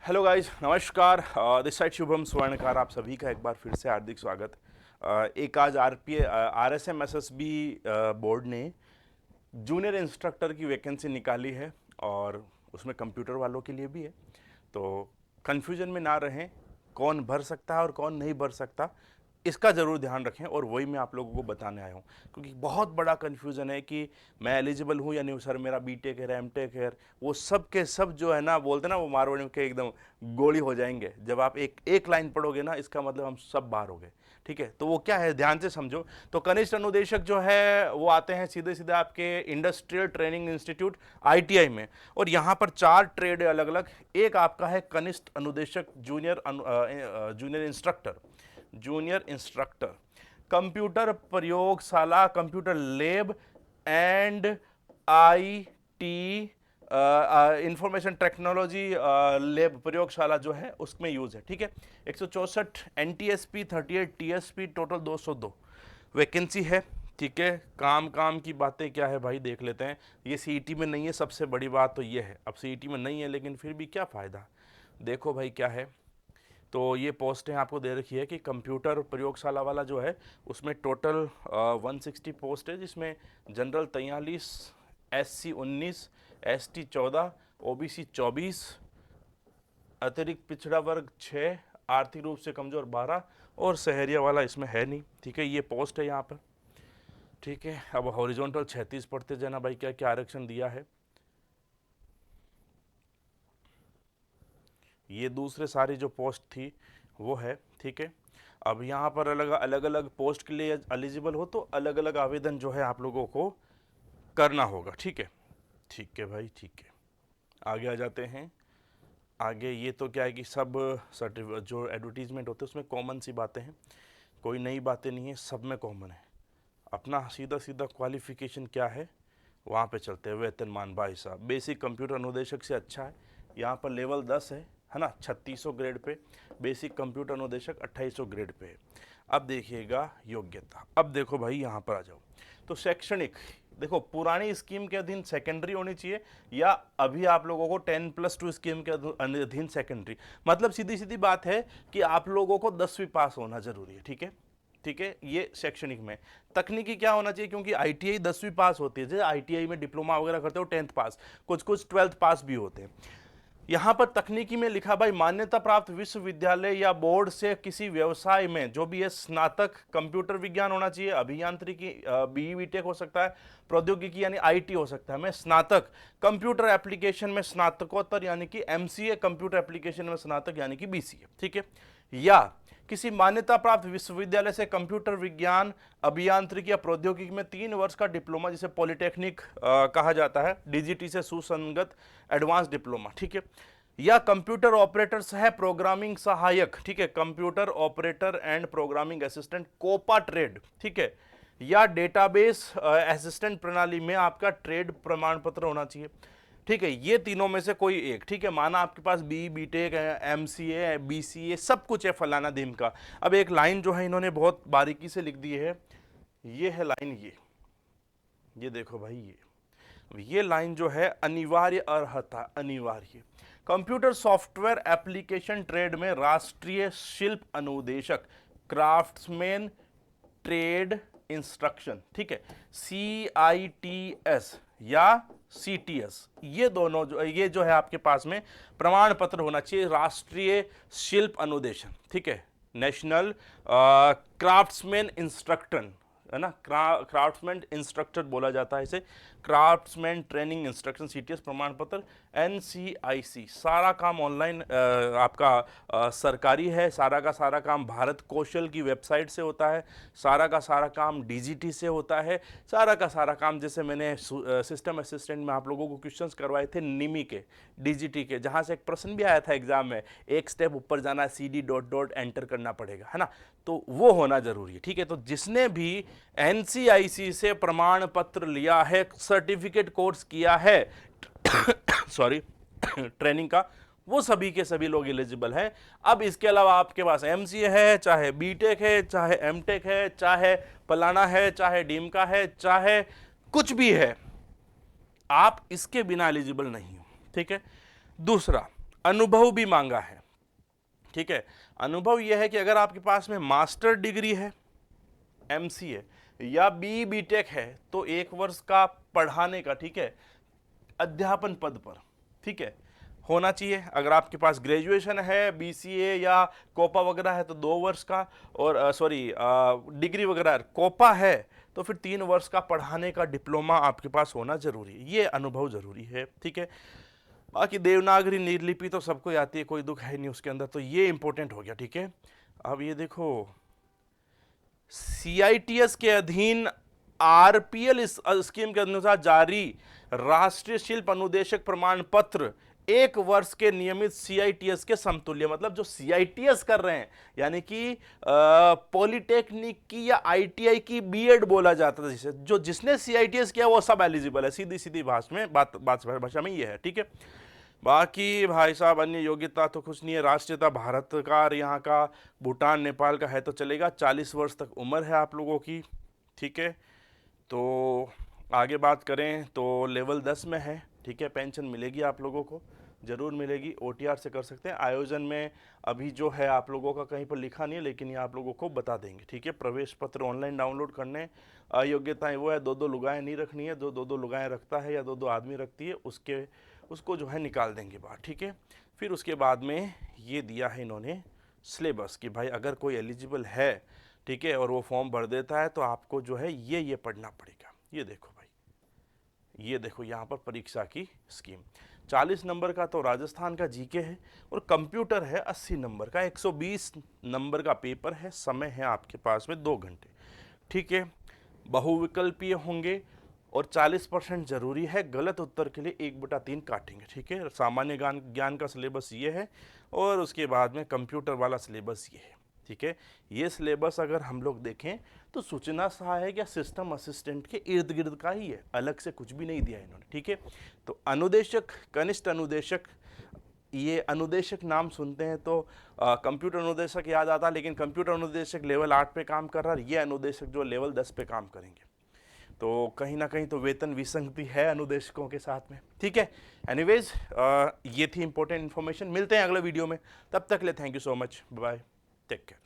Hello guys, नमस्कार। This side Shubham स्वर्णकार, आप सभी का एक बार फिर से हार्दिक स्वागत। एक आज RSMSSB बोर्ड ने जूनियर इंस्ट्रक्टर की वैकेंसी निकाली है और उसमें कंप्यूटर वालों के लिए भी है। तो कन्फ्यूजन में ना रहें, कौन भर सकता है और कौन नहीं भर सकता, इसका ज़रूर ध्यान रखें। और वही मैं आप लोगों को बताने आया हूँ, क्योंकि बहुत बड़ा कन्फ्यूज़न है कि मैं एलिजिबल हूँ या नहीं। सर मेरा बीटेक है, एमटेक है, वो सब के सब जो है ना, बोलते ना वो मारवाड़ी के एकदम गोली हो जाएंगे जब आप एक एक लाइन पढ़ोगे ना, इसका मतलब हम सब बाहर हो गए। ठीक है, तो वो क्या है, ध्यान से समझो। तो कनिष्ठ अनुदेशक जो है वो आते हैं सीधे सीधे आपके इंडस्ट्रियल ट्रेनिंग इंस्टीट्यूट ITI में, और यहाँ पर 4 ट्रेड है अलग अलग। एक आपका है कनिष्ठ अनुदेशक जूनियर इंस्ट्रक्टर, कंप्यूटर प्रयोगशाला, computer lab and IT information technology lab प्रयोगशाला जो है उसमें यूज है। ठीक है, 164 NTSP, 38 TSP, टोटल 202 वैकेंसी है। ठीक है, काम की बातें क्या है भाई, देख लेते हैं। ये CET में नहीं है, सबसे बड़ी बात तो ये है। अब CET में नहीं है लेकिन फिर भी क्या फ़ायदा, देखो भाई क्या है। तो ये पोस्टें आपको दे रखी है कि कंप्यूटर प्रयोगशाला वाला जो है उसमें टोटल 160 पोस्ट है, जिसमें जनरल 43, SC 19, ST 14, OBC 24, अतिरिक्त पिछड़ा वर्ग 6, आर्थिक रूप से कमजोर 12 और शहरिया वाला इसमें है नहीं। ठीक है, ये पोस्ट है यहाँ पर। ठीक है, अब हॉरिजॉन्टल 36 पढ़ते जाना भाई, क्या क्या आरक्षण दिया है। ये दूसरे सारी जो पोस्ट थी वो है। ठीक है, अब यहाँ पर अलग अलग पोस्ट के लिए एलिजिबल हो तो अलग अलग आवेदन जो है आप लोगों को करना होगा। ठीक है, ठीक है भाई, ठीक है। आगे आ जाते हैं। आगे ये तो क्या है कि सब जो एडवर्टीजमेंट होते हैं उसमें कॉमन सी बातें हैं, कोई नई बातें नहीं है, सब में कॉमन है। अपना सीधा सीधा क्वालिफिकेशन क्या है वहाँ पे चलते हैं। वेतनमान भाई साहब बेसिक कंप्यूटर अनुदेशक से अच्छा है, यहाँ पर लेवल 10 है ना, 3600 ग्रेड पे। बेसिक कंप्यूटर अनुदेशक 2800 ग्रेड पे है। अब देखिएगा योग्यता, अब देखो भाई यहाँ पर आ जाओ। तो शैक्षणिक देखो, पुरानी स्कीम के अधीन सेकेंडरी होनी चाहिए, या अभी आप लोगों को 10+2 स्कीम के अधीन सेकेंडरी। मतलब सीधी सीधी बात है कि आप लोगों को 10वीं पास होना जरूरी है। ठीक है, ठीक है, ये शैक्षणिक में। तकनीकी क्या होना चाहिए, क्योंकि ITI 10वीं पास होती है, जैसे ITI में डिप्लोमा वगैरह करते हो 10th पास, कुछ कुछ 12th पास भी होते हैं। यहां पर तकनीकी में लिखा भाई, मान्यता प्राप्त विश्वविद्यालय या बोर्ड से किसी व्यवसाय में जो भी है, स्नातक कंप्यूटर विज्ञान होना चाहिए, अभियांत्रिकी BE BTech हो सकता है, प्रौद्योगिकी यानी IT हो सकता है, मैं स्नातक कंप्यूटर एप्लीकेशन में स्नातकोत्तर यानी कि MCA, कंप्यूटर एप्लीकेशन में स्नातक यानी कि BCA। ठीक है, या किसी मान्यता प्राप्त विश्वविद्यालय से कंप्यूटर विज्ञान, अभियांत्रिकी या प्रौद्योगिकी में 3 वर्ष का डिप्लोमा, जिसे पॉलिटेक्निक कहा जाता है, DGT से सुसंगत एडवांस डिप्लोमा। ठीक है, या कंप्यूटर ऑपरेटर सह प्रोग्रामिंग सहायक। ठीक है, computer operator and programming assistant, COPA trade. ठीक है, या डेटाबेस असिस्टेंट प्रणाली में आपका ट्रेड प्रमाण पत्र होना चाहिए। ठीक है, ये तीनों में से कोई एक। ठीक है, माना आपके पास BE BTech MCA BCA सब कुछ है, फलाना दिन का। अब एक लाइन जो है इन्होंने बहुत बारीकी से लिख दी है, ये है लाइन, ये देखो भाई, ये लाइन जो है, अनिवार्य अर्हता, अनिवार्य कंप्यूटर सॉफ्टवेयर एप्लीकेशन ट्रेड में राष्ट्रीय शिल्प अनुदेशक, क्राफ्ट्समैन ट्रेड इंस्ट्रक्शन। ठीक है, CITS या CTS, ये दोनों ये जो है आपके पास में प्रमाण पत्र होना चाहिए, राष्ट्रीय शिल्प अनुदेशन। ठीक है, नेशनल क्राफ्ट्समैन इंस्ट्रक्टर, है ना, क्राफ्ट्समैन इंस्ट्रक्टर बोला जाता है इसे, क्राफ्ट्समैन ट्रेनिंग इंस्ट्रक्शन, CTS प्रमाण पत्र। NCIC, सारा काम ऑनलाइन आपका सरकारी है, सारा का सारा काम भारत कौशल की वेबसाइट से होता है, सारा का सारा काम DGT से होता है, सारा का सारा काम, जैसे मैंने सिस्टम असिस्टेंट में आप लोगों को क्वेश्चंस करवाए थे निमी के, DGT के, जहां से एक प्रश्न भी आया था एग्जाम में, एक स्टेप ऊपर जाना है, CD ... एंटर करना पड़ेगा, है ना, तो वो होना जरूरी है। ठीक है, तो जिसने भी NCIC से प्रमाण पत्र लिया है, सर्टिफिकेट कोर्स किया है सॉरी ट्रेनिंग का, वो सभी के सभी लोग एलिजिबल हैं। अब इसके अलावा आपके पास MCA है, चाहे BTech है, चाहे MTech है, चाहे फलाना है, चाहे डीम है, चाहे कुछ भी है, आप इसके बिना एलिजिबल नहीं हो। ठीक है, दूसरा, अनुभव भी मांगा है, ठीक है। अनुभव यह है कि अगर आपके पास में मास्टर डिग्री है, MCA या BTech है, तो 1 वर्ष का पढ़ाने का, ठीक है, अध्यापन पद पर, ठीक है, होना चाहिए। अगर आपके पास ग्रेजुएशन है, BCA या कोपा वगैरह है तो 2 वर्ष का, और डिग्री वगैरह कोपा है तो फिर 3 वर्ष का पढ़ाने का डिप्लोमा आपके पास होना जरूरी है, ये अनुभव जरूरी है, ठीक है। बाकी देवनागरी नीलिपि तो सबको आती है, कोई दुख है नहीं उसके अंदर, तो ये इंपॉर्टेंट हो गया, ठीक है। अब ये देखो, CITS के अधीन RPL इस स्कीम के अनुसार जारी राष्ट्रीय शिल्प अनुदेशक प्रमाण पत्र 1 वर्ष के नियमित CITS के समतुल्य, मतलब जो CITS कर रहे हैं, यानी कि पॉलिटेक्निक की या ITI की B.Ed बोला जाता था, जिसे जो जिसने CITS किया वो सब एलिजिबल है, सीधी सीधी भाषा में ये है, ठीक है। बाकी भाई साहब अन्य योग्यता तो कुछ नहीं है। राष्ट्रीयता भारत का, यहाँ का, भूटान नेपाल का है तो चलेगा। 40 वर्ष तक उम्र है आप लोगों की, ठीक है। तो आगे बात करें तो लेवल 10 में है, ठीक है। पेंशन मिलेगी आप लोगों को, ज़रूर मिलेगी। OTR से कर सकते हैं। आयोजन में अभी जो है आप लोगों का कहीं पर लिखा नहीं है, लेकिन ये आप लोगों को बता देंगे, ठीक है। प्रवेश पत्र ऑनलाइन डाउनलोड करने। अयोग्यताएँ वो है, 2-2 लुगाएँ नहीं रखनी है, जो 2-2 लुगाएँ रखता है या 2-2 आदमी रखती है उसको जो है निकाल देंगे बाहर, ठीक है। फिर उसके बाद में ये दिया है इन्होंने सिलेबस कि भाई अगर कोई एलिजिबल है, ठीक है, और वो फॉर्म भर देता है तो आपको जो है ये पढ़ना पड़ेगा। ये देखो भाई, ये देखो यहाँ पर परीक्षा की स्कीम। 40 नंबर का तो राजस्थान का GK है, और कंप्यूटर है 80 नंबर का, 120 नंबर का पेपर है। समय है आपके पास में 2 घंटे, ठीक है। बहुविकल्पीय होंगे और 40% जरूरी है। गलत उत्तर के लिए 1/3 काटेंगे, ठीक है। सामान्य ज्ञान का सिलेबस ये है, और उसके बाद में कंप्यूटर वाला सिलेबस ये है, ठीक है। ये सिलेबस अगर हम लोग देखें तो सूचना सहायक या सिस्टम असिस्टेंट के इर्द गिर्द का ही है, अलग से कुछ भी नहीं दिया इन्होंने, ठीक है। तो अनुदेशक, कनिष्ठ अनुदेशक, ये अनुदेशक नाम सुनते हैं तो कंप्यूटर अनुदेशक याद आता है, लेकिन कंप्यूटर अनुदेशक लेवल 8 पे काम कर रहा है, ये अनुदेशक जो लेवल 10 पे काम करेंगे। तो कहीं ना कहीं तो वेतन विसंगति है अनुदेशकों के साथ में, ठीक है। एनीवेज ये थी इंपॉर्टेंट इन्फॉर्मेशन। मिलते हैं अगले वीडियो में, तब तक ले thank you so much, bye, take care.